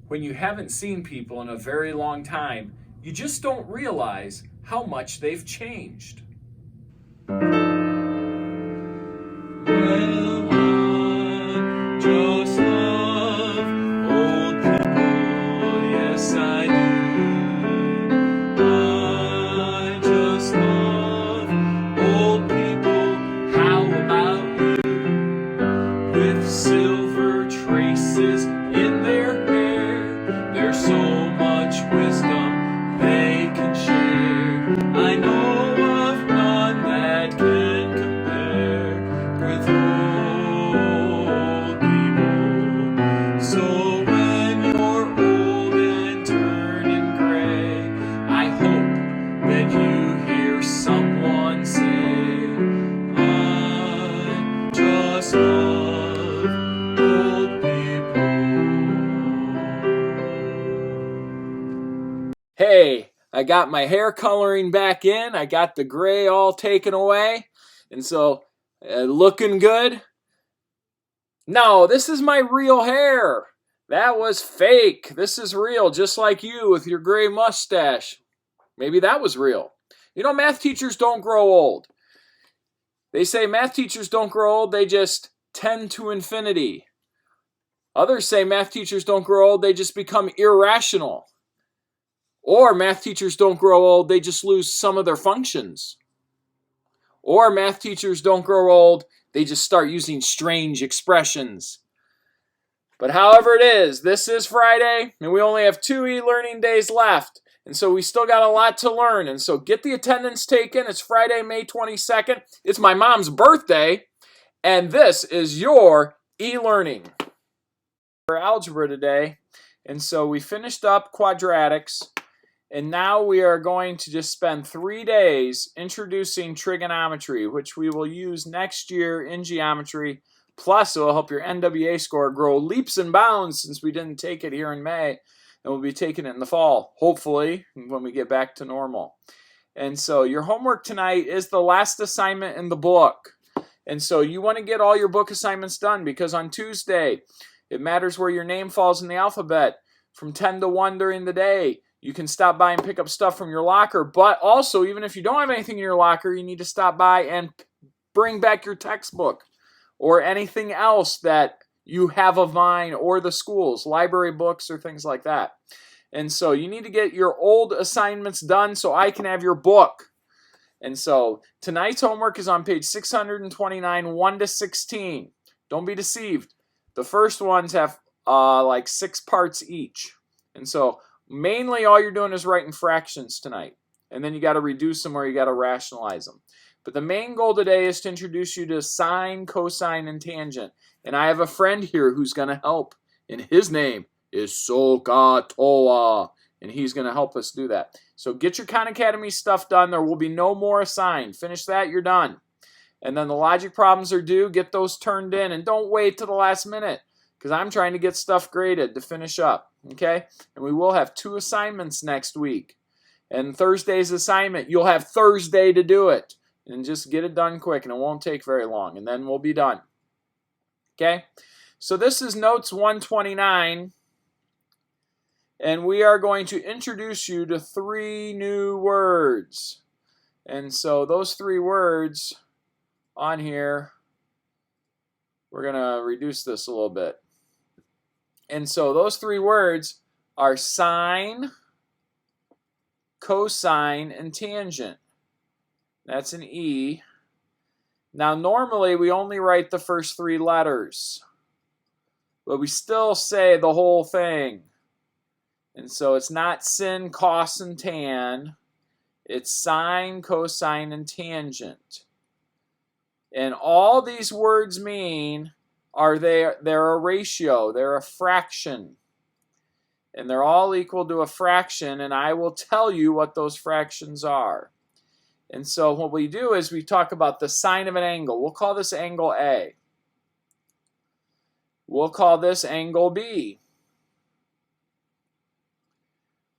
When you haven't seen people in a very long time, you just don't realize how much they've changed. Well, I just love old people, yes I do. I just love old people. How about you? With silver traces in their hair, there's so much wisdom they can share. I know of none that can compare with old people. So when you're old and turning gray, I hope that you hear someone say, I just love old people. Hey, I got my hair coloring back in. I got the gray all taken away. And so, looking good. No, this is my real hair. That was fake. This is real, just like you with your gray mustache. Maybe that was real. You know, math teachers don't grow old. They say math teachers don't grow old, they just tend to infinity. Others say math teachers don't grow old, they just become irrational. Or math teachers don't grow old, they just lose some of their functions. Or math teachers don't grow old, they just start using strange expressions. But however it is, this is Friday, and we only have 2 e-learning days left. And so we still got a lot to learn. And so get the attendance taken. It's Friday, May 22nd. It's my mom's birthday. And this is your e-learning. For algebra today. And so we finished up quadratics. And now we are going to just spend 3 days introducing trigonometry, which we will use next year in geometry. Plus, it will help your NWA score grow leaps and bounds since we didn't take it here in May. And we'll be taking it in the fall, hopefully, when we get back to normal. And so your homework tonight is the last assignment in the book. And so you want to get all your book assignments done because on Tuesday, it matters where your name falls in the alphabet. From 10 to 1 during the day, you can stop by and pick up stuff from your locker. But also, even if you don't have anything in your locker, you need to stop by and bring back your textbook or anything else that you have of mine or the school's, library books or things like that. And so you need to get your old assignments done so I can have your book. And so tonight's homework is on page 629, 1 to 16. Don't be deceived. The first ones have like 6 parts each. And so mainly all you're doing is writing fractions tonight. And then you got to reduce them or you got to rationalize them. But the main goal today is to introduce you to sine, cosine, and tangent. And I have a friend here who's going to help. And his name is Sokatoa. And he's going to help us do that. So get your Khan Academy stuff done. There will be no more assigned. Finish that, you're done. And then the logic problems are due. Get those turned in. And don't wait till the last minute. Because I'm trying to get stuff graded to finish up. Okay? And we will have 2 assignments next week. And Thursday's assignment, you'll have Thursday to do it. And just get it done quick, and it won't take very long. And then we'll be done. Okay? So this is Notes 129. And we are going to introduce you to 3 new words. And so those 3 words on here, we're going to reduce this a little bit. And so those 3 words are sine, cosine, and tangent. That's an E. Now, normally we only write the first 3 letters, but we still say the whole thing. And so it's not sin, cos, and tan. It's sine, cosine, and tangent. And all these words mean are they're a ratio, they're a fraction. And they're all equal to a fraction, and I will tell you what those fractions are. And so what we do is we talk about the sine of an angle. We'll call this angle A. We'll call this angle B.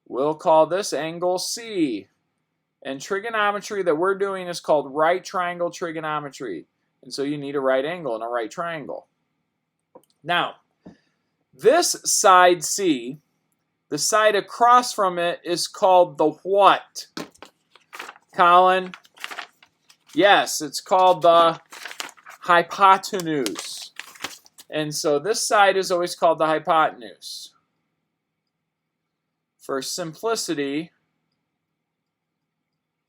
We'll call this angle C. And trigonometry that we're doing is called right triangle trigonometry. And so you need a right angle and a right triangle. Now, this side C The side across from it is called the what? Colin? Yes, it's called the hypotenuse. And so this side is always called the hypotenuse. For simplicity,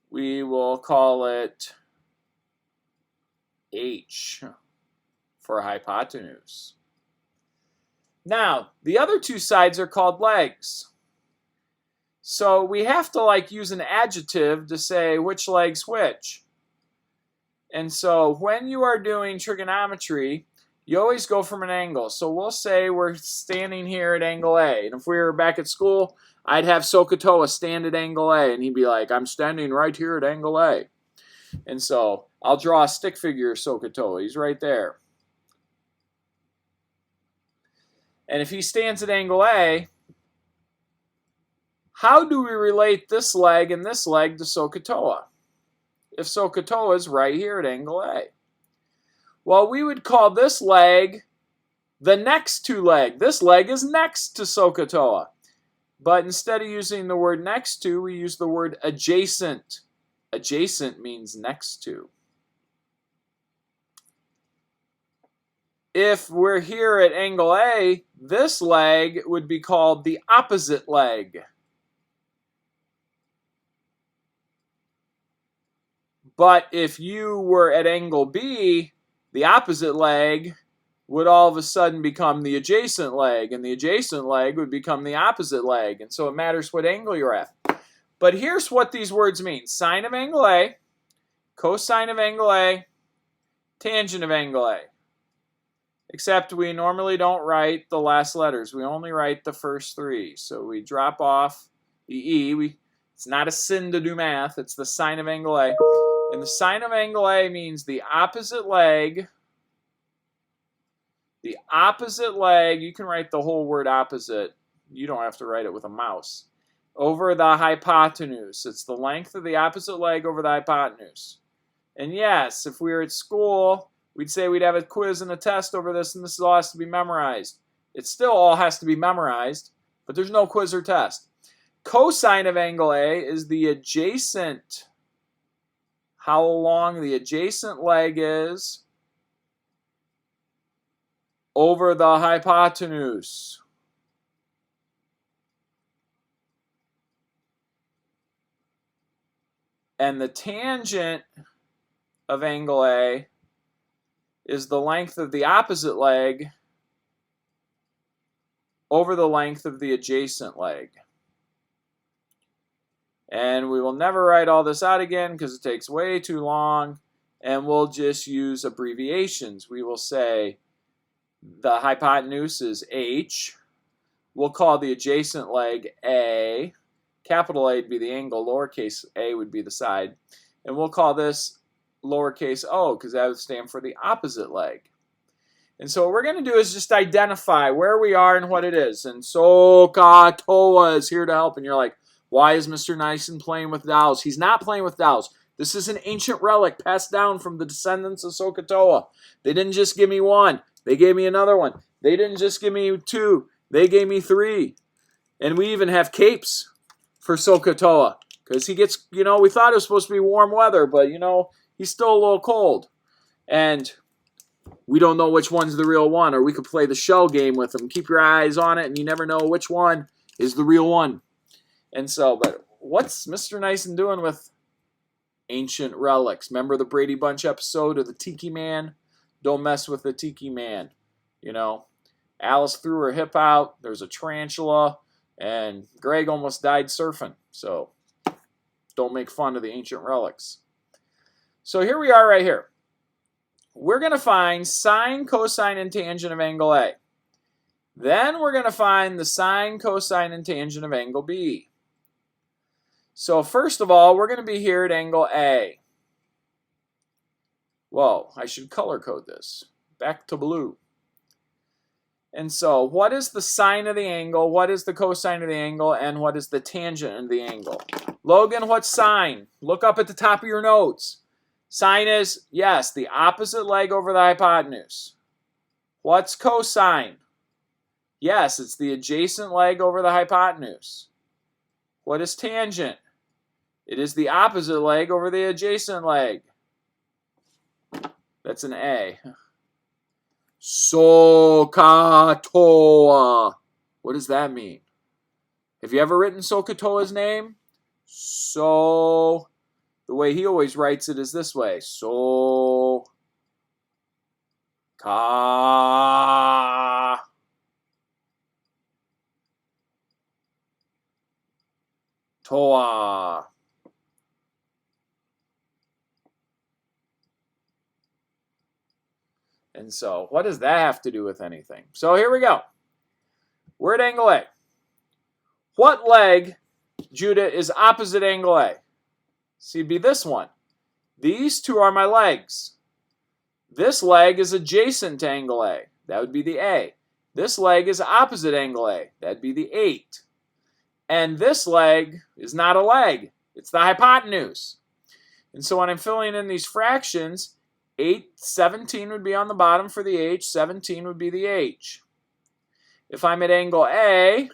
we will call it H for hypotenuse. Now, the other two sides are called legs. So we have to use an adjective to say which leg's which. And so when you are doing trigonometry, you always go from an angle. So we'll say we're standing here at angle A. And if we were back at school, I'd have SOHCAHTOA stand at angle A. And he'd be like, I'm standing right here at angle A. And so I'll draw a stick figure of SOHCAHTOA. He's right there. And if he stands at angle A, how do we relate this leg and this leg to SOHCAHTOA? If SOHCAHTOA is right here at angle A. Well, we would call this leg the next to leg. This leg is next to SOHCAHTOA. But instead of using the word next to, we use the word adjacent. Adjacent means next to. If we're here at angle A, this leg would be called the opposite leg. But if you were at angle B, the opposite leg would all of a sudden become the adjacent leg, and the adjacent leg would become the opposite leg. And so it matters what angle you're at. But here's what these words mean. Sine of angle A, cosine of angle A, tangent of angle A. Except we normally don't write the last letters. We only write the first three. So we drop off the E. It's not a sin to do math. It's the sine of angle A. And the sine of angle A means the opposite leg. The opposite leg, you can write the whole word opposite. You don't have to write it with a mouse. Over the hypotenuse. It's the length of the opposite leg over the hypotenuse. And yes, if we were at school, we'd say we'd have a quiz and a test over this, and this all has to be memorized. It still all has to be memorized, but there's no quiz or test. Cosine of angle A is the adjacent, how long the adjacent leg is over the hypotenuse. And the tangent of angle A is the length of the opposite leg over the length of the adjacent leg. And we will never write all this out again because it takes way too long, and we'll just use abbreviations. We will say the hypotenuse is H. We'll call the adjacent leg A. Capital A would be the angle, lowercase a would be the side. And we'll call this lowercase o because that would stand for the opposite leg. And so what we're going to do is just identify where we are and what it is. And SOHCAHTOA is here to help. And you're like, why is Mr. Nyson playing with dowels? He's not playing with dowels. This is an ancient relic passed down from the descendants of SOHCAHTOA. They didn't just give me one. They gave me another one. They didn't just give me two. They gave me three. And we even have capes for SOHCAHTOA. Because he gets, we thought it was supposed to be warm weather, but, he's still a little cold. And we don't know which one's the real one, or we could play the shell game with him. Keep your eyes on it, and you never know which one is the real one. And so, but what's Mr. Nyson doing with ancient relics? Remember the Brady Bunch episode of the Tiki Man? Don't mess with the Tiki Man. Alice threw her hip out. There's a tarantula, and Greg almost died surfing. So don't make fun of the ancient relics. So here we are right here. We're going to find sine, cosine, and tangent of angle A. Then we're going to find the sine, cosine, and tangent of angle B. So first of all, we're going to be here at angle A. Whoa, I should color code this. Back to blue. And so what is the sine of the angle, what is the cosine of the angle, and what is the tangent of the angle? Logan, what's sine? Look up at the top of your notes. Sine is, yes, the opposite leg over the hypotenuse. What's cosine? Yes, it's the adjacent leg over the hypotenuse. What is tangent? It is the opposite leg over the adjacent leg. That's an A. SOHCAHTOA. What does that mean? Have you ever written SOHCAHTOA's name? So, the way he always writes it is this way. SOHCAHTOA. And so, what does that have to do with anything? So, here we go. We're at angle A. What leg, Judah, is opposite angle A? See, it'd be this one. These two are my legs. This leg is adjacent to angle A. That would be the A. This leg is opposite angle A. That'd be the 8. And this leg is not a leg. It's the hypotenuse. And so when I'm filling in these fractions, 17 would be on the bottom for the H, 17 would be the H. If I'm at angle A,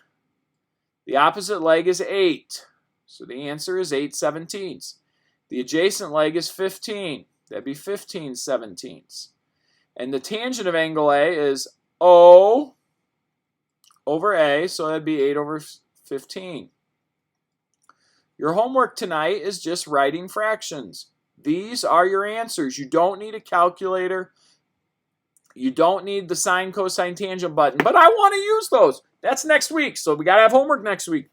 the opposite leg is 8. So the answer is 8/17. The adjacent leg is 15. That'd be 15/17. And the tangent of angle A is O over A, so that'd be 8/15. Your homework tonight is just writing fractions. These are your answers. You don't need a calculator. You don't need the sine, cosine, tangent button, but I want to use those. That's next week, so we got to have homework next week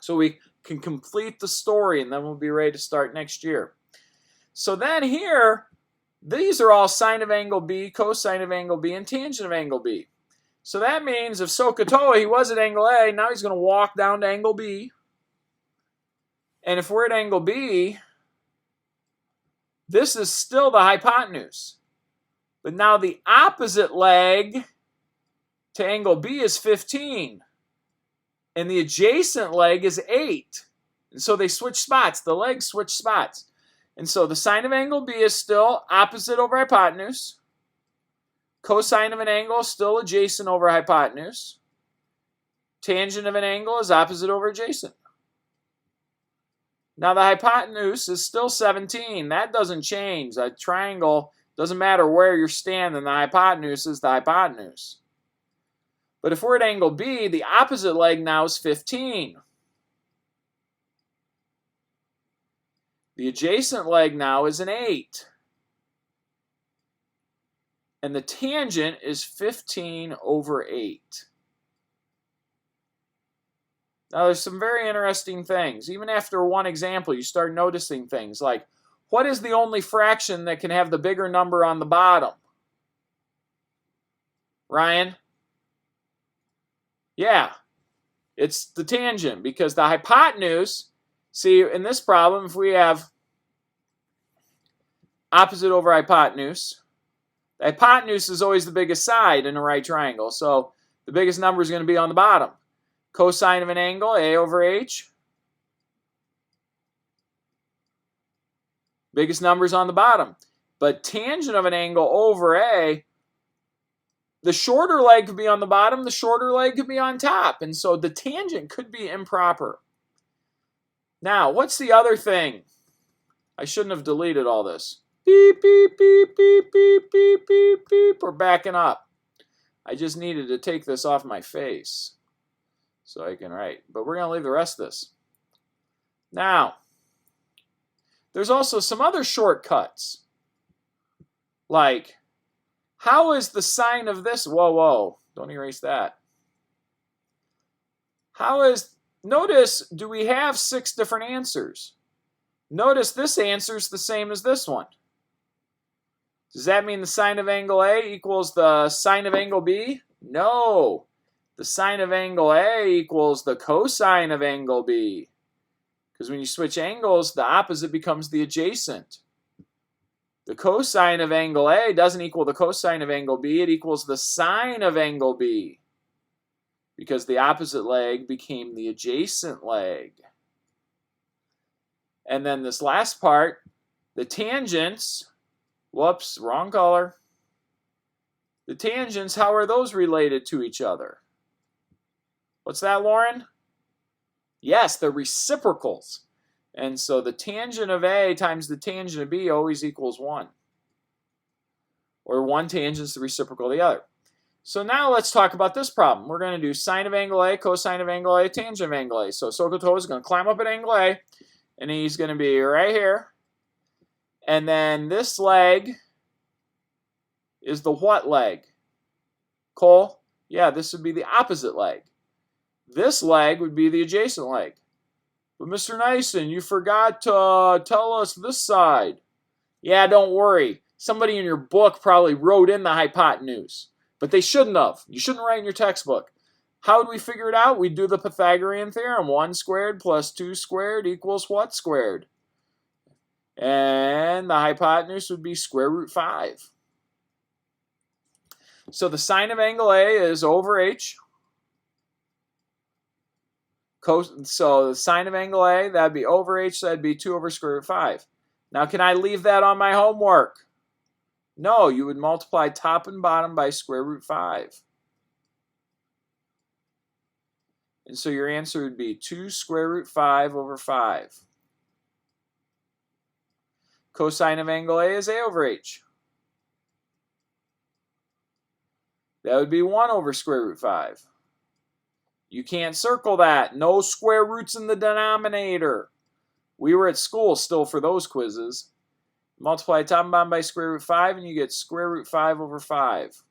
so we can complete the story, and then we'll be ready to start next year. So then here, these are all sine of angle B, cosine of angle B, and tangent of angle B. So that means if SOHCAHTOA, he was at angle A, now he's going to walk down to angle B. And if we're at angle B, this is still the hypotenuse. But now the opposite leg to angle B is 15. And the adjacent leg is 8. And so they switch spots. The legs switch spots. And so the sine of angle B is still opposite over hypotenuse. Cosine of an angle is still adjacent over hypotenuse. Tangent of an angle is opposite over adjacent. Now the hypotenuse is still 17. That doesn't change. A triangle, doesn't matter where you're standing, the hypotenuse is the hypotenuse. But if we're at angle B, the opposite leg now is 15. The adjacent leg now is an 8. And the tangent is 15/8. Now there's some very interesting things. Even after one example, you start noticing things like, what is the only fraction that can have the bigger number on the bottom? Ryan? Yeah, it's the tangent, because the hypotenuse, see, in this problem, if we have opposite over hypotenuse, the hypotenuse is always the biggest side in a right triangle, so the biggest number is going to be on the bottom. Cosine of an angle, A over H. Biggest number is on the bottom. But tangent of an angle over A, the shorter leg could be on the bottom, the shorter leg could be on top. And so the tangent could be improper. Now, what's the other thing? I shouldn't have deleted all this. Beep, beep, beep, beep, beep, beep, beep, beep. We're backing up. I just needed to take this off my face so I can write. But we're going to leave the rest of this. Now, there's also some other shortcuts. Like, how is the sine of this? Whoa, don't erase that. How is, notice, do we have 6 different answers? Notice this answer is the same as this one. Does that mean the sine of angle A equals the sine of angle B? No. The sine of angle A equals the cosine of angle B. Because when you switch angles, the opposite becomes the adjacent. The cosine of angle A doesn't equal the cosine of angle B. It equals the sine of angle B. Because the opposite leg became the adjacent leg. And then this last part, the tangents, whoops, wrong color. The tangents, how are those related to each other? What's that, Lauren? Yes, the reciprocals. And so the tangent of A times the tangent of B always equals 1. Or one tangent is the reciprocal of the other. So now let's talk about this problem. We're going to do sine of angle A, cosine of angle A, tangent of angle A. So SOHCAHTOA is going to climb up at angle A, and he's going to be right here. And then this leg is the what leg? Cole? Yeah, this would be the opposite leg. This leg would be the adjacent leg. But Mr. Nyson, you forgot to tell us this side. Yeah, don't worry. Somebody in your book probably wrote in the hypotenuse. But they shouldn't have. You shouldn't write in your textbook. How would we figure it out? We'd do the Pythagorean theorem. 1 squared plus 2 squared equals what squared? And the hypotenuse would be square root 5. So the sine of angle A is over h. So the sine of angle A, that'd be over h, so that'd be 2 over square root 5. Now, can I leave that on my homework? No, you would multiply top and bottom by square root 5. And so your answer would be 2 square root 5 over 5. Cosine of angle A is A over h. That would be 1 over square root 5. You can't circle that. No square roots in the denominator. We were at school still for those quizzes. Multiply top and bottom by square root 5, and you get square root 5 over 5.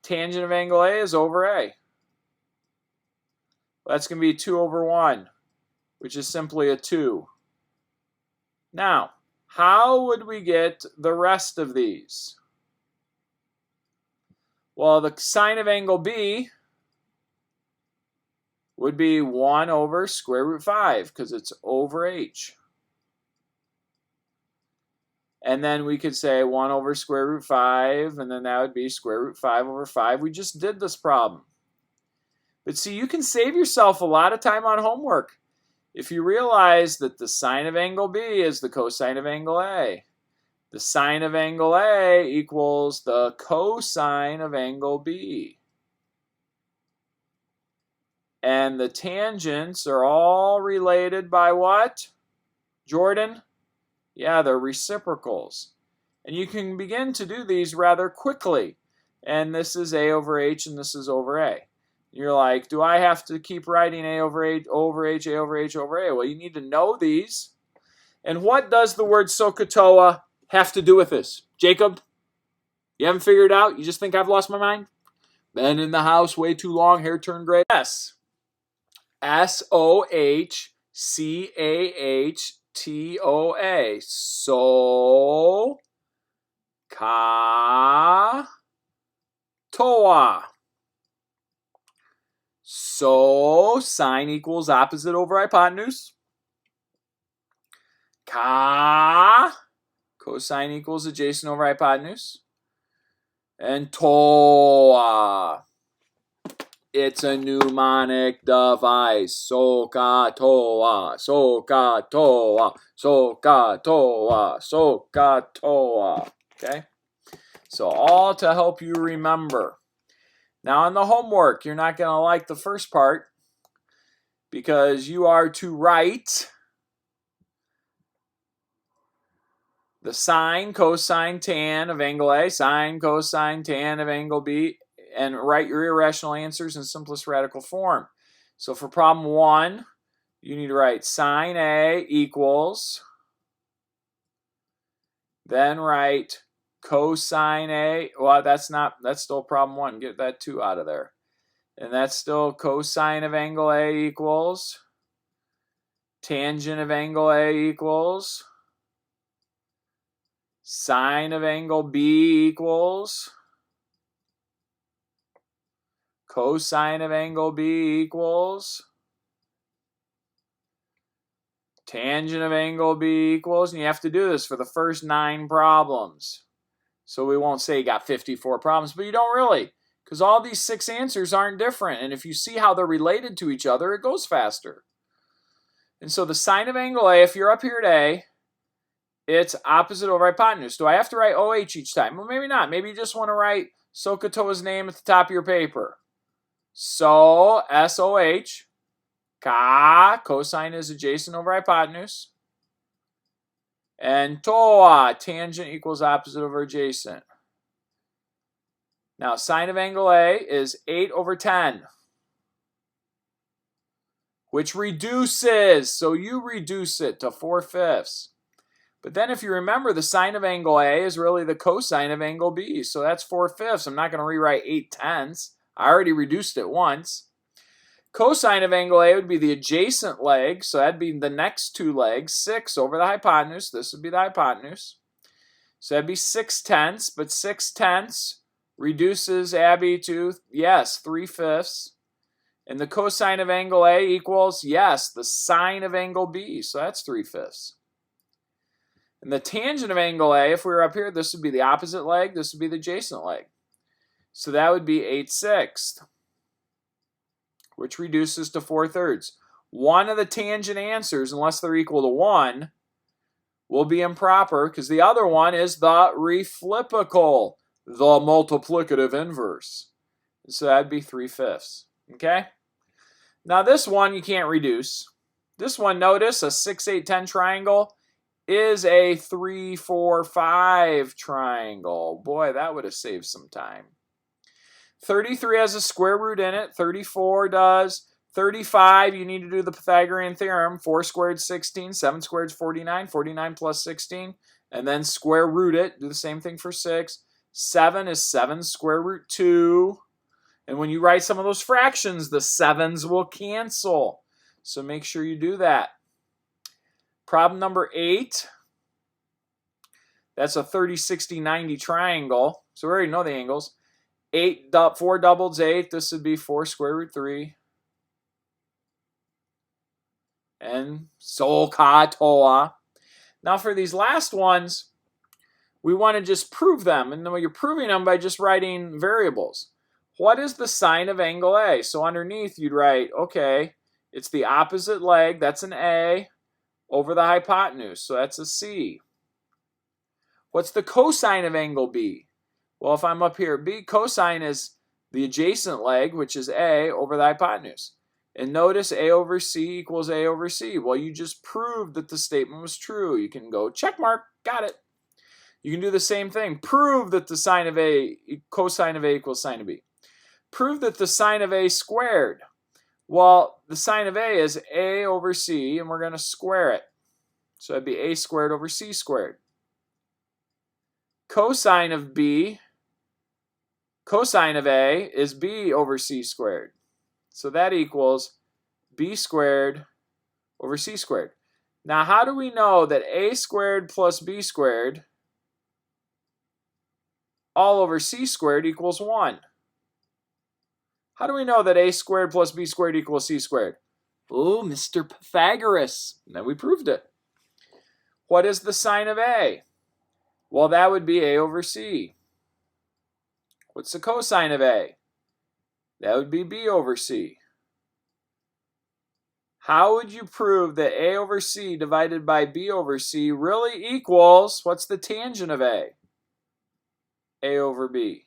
Tangent of angle A is over A. That's going to be 2 over 1, which is simply a 2. Now, how would we get the rest of these? Well, the sine of angle B would be 1 over square root 5, because it's over h. And then we could say 1 over square root 5, and then that would be square root 5 over 5. We just did this problem. But see, you can save yourself a lot of time on homework if you realize that the sine of angle B is the cosine of angle A. The sine of angle A equals the cosine of angle B. And the tangents are all related by what? Jordan? Yeah, they're reciprocals. And you can begin to do these rather quickly. And this is A over H and this is over A. You're like, do I have to keep writing A over H, over H, A over H, over A? Well, you need to know these. And what does the word SOHCAHTOA have to do with this? Jacob, you haven't figured it out? You just think I've lost my mind? Been in the house way too long, hair turned gray. Yes. SOHCAHTOA. SOHCAHTOA. So, sine equals opposite over hypotenuse. Cosine equals adjacent over hypotenuse. And toa. It's a mnemonic device. SOHCAHTOA. SOHCAHTOA. SOHCAHTOA. SOHCAHTOA. Okay? So all to help you remember. Now in the homework, you're not going to like the first part because you are to write the sine, cosine, tan of angle A, sine, cosine, tan of angle B, and write your irrational answers in simplest radical form. So for problem 1, you need to write sine A equals, then write cosine A. Well, that's still problem 1. Get that 2 out of there. And that's still cosine of angle A equals, tangent of angle A equals, sine of angle B equals, cosine of angle B equals, tangent of angle B equals, and you have to do this for the first 9 problems. So we won't say you got 54 problems, but you don't really, because all these 6 answers aren't different. And if you see how they're related to each other, it goes faster. And so the sine of angle A, if you're up here at A, it's opposite over hypotenuse. Do I have to write OH each time? Well, maybe not. Maybe you just want to write SOHCAHTOA's name at the top of your paper. So, SOH, cosine is adjacent over hypotenuse. And TOA, tangent equals opposite over adjacent. Now, sine of angle A is 8 over 10, which reduces. So you reduce it to 4/5. But then if you remember, the sine of angle A is really the cosine of angle B. So that's 4/5. I'm not going to rewrite 8/10. I already reduced it once. Cosine of angle A would be the adjacent leg. So that'd be the next two legs. 6 over the hypotenuse. This would be the hypotenuse. So that'd be 6/10. But 6/10 reduces, Abby, to, yes, 3/5. And the cosine of angle A equals, yes, the sine of angle B. So that's 3/5. And the tangent of angle A, if we were up here, this would be the opposite leg. This would be the adjacent leg. So that would be 8/6, which reduces to 4/3. One of the tangent answers, unless they're equal to 1, will be improper because the other one is the reflipical, the multiplicative inverse. So that'd be 3/5. Okay? Now this one you can't reduce. This one, notice, a 6, 8, 10 triangle is a 3, 4, 5 triangle. Boy, that would have saved some time. 33 has a square root in it. 34 does. 35, you need to do the Pythagorean theorem. 4 squared, 16. 7 squared is 49. 49 plus 16. And then square root it. Do the same thing for 6. 7 is 7 square root 2. And when you write some of those fractions, the 7s will cancel. So make sure you do that. Problem number 8. That's a 30, 60, 90 triangle. So we already know the angles. 4 doubled is 8. This would be 4 square root 3. And sol, ka, toa. Now for these last ones, we want to just prove them. And then you're proving them by just writing variables. What is the sine of angle A? So underneath you'd write, okay, it's the opposite leg. That's an A. Over the hypotenuse, so that's a C. What's the cosine of angle B? Well, if I'm up here, B cosine is the adjacent leg, which is A, over the hypotenuse. And notice A over C equals A over C. Well, you just proved that the statement was true. You can go check mark, got it. You can do the same thing. Prove that the sine of A, cosine of A equals sine of B. Prove that the sine of A squared. Well, the sine of A is A over C, and we're going to square it. So that'd be A squared over C squared. Cosine of B, cosine of A is B over C squared. So that equals B squared over C squared. Now, how do we know that A squared plus B squared all over C squared equals 1? How do we know that A squared plus B squared equals C squared? Oh, Mr. Pythagoras. And then we proved it. What is the sine of A? Well, that would be A over C. What's the cosine of A? That would be B over C. How would you prove that A over C divided by B over C really equals, what's the tangent of A? A over B.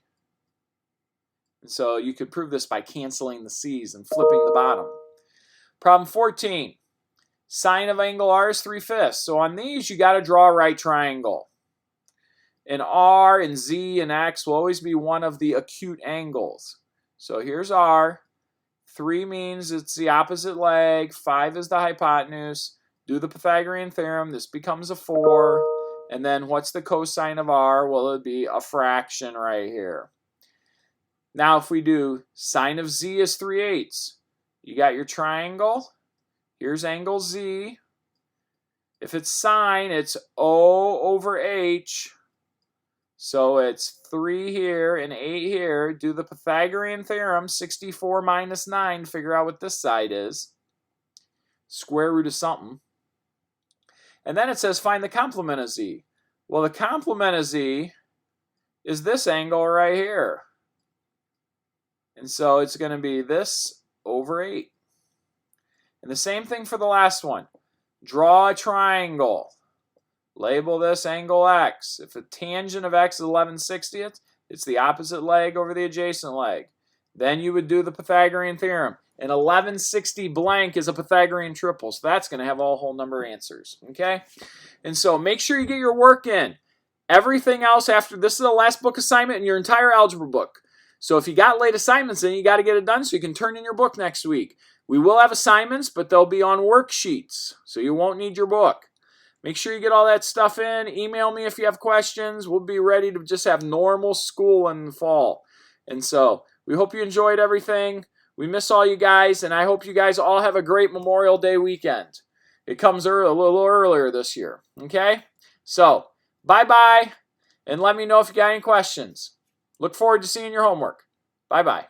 And so you could prove this by canceling the C's and flipping the bottom. Problem 14. Sine of angle R is 3/5. So on these, you got to draw a right triangle. And R and Z and X will always be one of the acute angles. So here's R. 3 means it's the opposite leg. 5 is the hypotenuse. Do the Pythagorean theorem. This becomes a 4. And then what's the cosine of R? Well, it would be a fraction right here. Now, if we do sine of Z is 3/8, you got your triangle. Here's angle Z. If it's sine, it's O over H. So it's 3 here and 8 here. Do the Pythagorean theorem, 64 minus 9. Figure out what this side is. Square root of something. And then it says find the complement of Z. Well, the complement of Z is this angle right here. And so it's going to be this over 8. And the same thing for the last one. Draw a triangle. Label this angle X. If the tangent of X is 11/60, it's the opposite leg over the adjacent leg. Then you would do the Pythagorean theorem. And 1160 blank is a Pythagorean triple, so that's going to have all whole number answers. Okay? And so make sure you get your work in. Everything else after this is the last book assignment in your entire algebra book. So if you got late assignments in, you got to get it done so you can turn in your book next week. We will have assignments, but they'll be on worksheets, so you won't need your book. Make sure you get all that stuff in. Email me if you have questions. We'll be ready to just have normal school in the fall. And so we hope you enjoyed everything. We miss all you guys, and I hope you guys all have a great Memorial Day weekend. It comes a little earlier this year, okay? So, bye-bye, and let me know if you got any questions. Look forward to seeing your homework. Bye-bye.